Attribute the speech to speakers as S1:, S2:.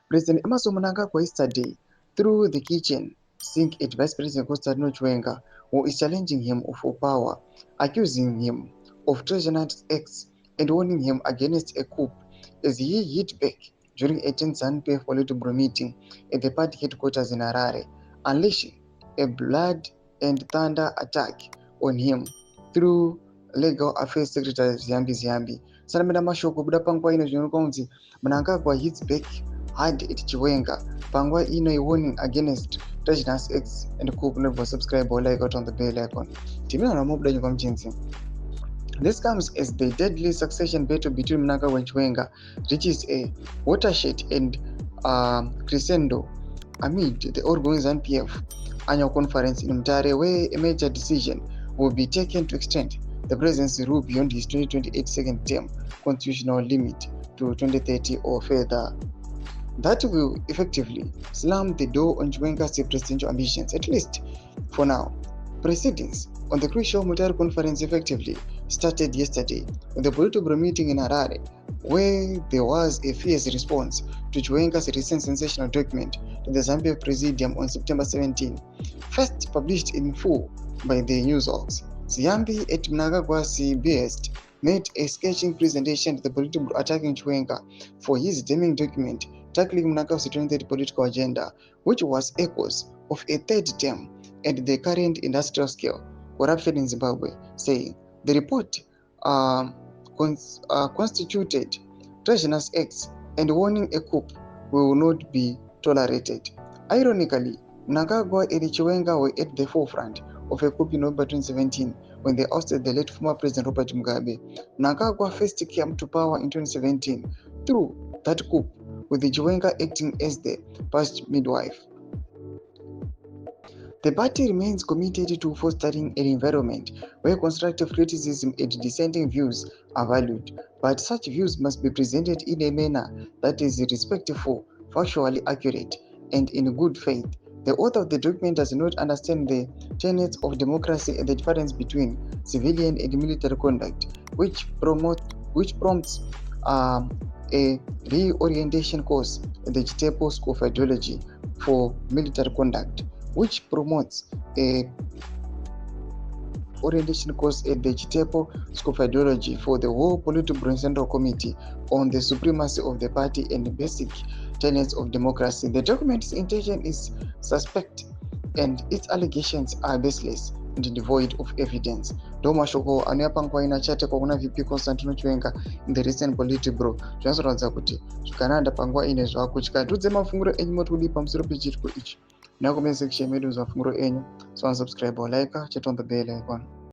S1: President Emmerson Mnangagwa yesterday threw the kitchen sink at Vice President Constantino Chiwenga, who is challenging him for power, accusing him of treasonous acts and warning him against a coup as he hit back during a tense and painful Politburo meeting at the party headquarters in Harare, unleashing a blood and thunder attack on him through Legal Affairs Secretary Ziyambi. Sanamira mashoko buda panguva ino zvinoonekwa kunzi Mnangagwa hits back hard at Chiwenga. Panguva ino a warning against treasonous acts and coup. Never subscribe or like out on the bell icon. Timina namobuda nyumba mchinzi. This comes as the deadly succession battle between Mnangagwa and Chiwenga reaches a watershed and crescendo amid the ongoing ZANU-PF annual conference in Mtare, where a major decision will be taken to extend the presidency rule beyond his 2028 second term constitutional limit to 2030 or further. That will effectively slam the door on Chiwenga's presidential ambitions, at least for now. Proceedings on the crucial Mutare conference effectively started yesterday with the Politburo meeting in Harare, where there was a fierce response to Chiwenga's recent sensational document to the Zambia Presidium on September 17, first published in full by the news orgs. Ziyambi at Mnangagwa's behest made a scathing presentation to the Politburo attacking Chiwenga for his damning document tackling Mnangagwa's 2030 political agenda, which was echoes of a third term and the current industrial scale corruption in Zimbabwe, saying the report constituted treasonous acts and warning a coup will not be tolerated. Ironically, Mnangagwa and Chiwenga were at the forefront of a coup in November 2017 when they ousted the late former President Robert Mugabe. Mnangagwa first came to power in 2017 through that coup, with the Chiwenga acting as the past midwife. The party remains committed to fostering an environment where constructive criticism and dissenting views are valued, but such views must be presented in a manner that is respectful, factually accurate, and in good faith. The author of the document does not understand the tenets of democracy and the difference between civilian and military conduct, which prompts a reorientation course at the Chitepo School of Ideology for military conduct, which promotes a orientation course at the Chitepo School of Ideology for the whole Politburo Central Committee on the supremacy of the party and basic tenets of democracy. The document's intention is suspect and its allegations are baseless and devoid of evidence. Domashoko anuyapangwa ina chate kwa kuna VP Constantino Chiwenga in the recent Politburo zvinoratidza kuti zvikananda panguva ine zvakutya. Tudze mafunguro enyu motudi pamusoro pechiriko ichi. Now comment section medu mafunguro enyu. So unsubscribe or like, chat on the bell icon.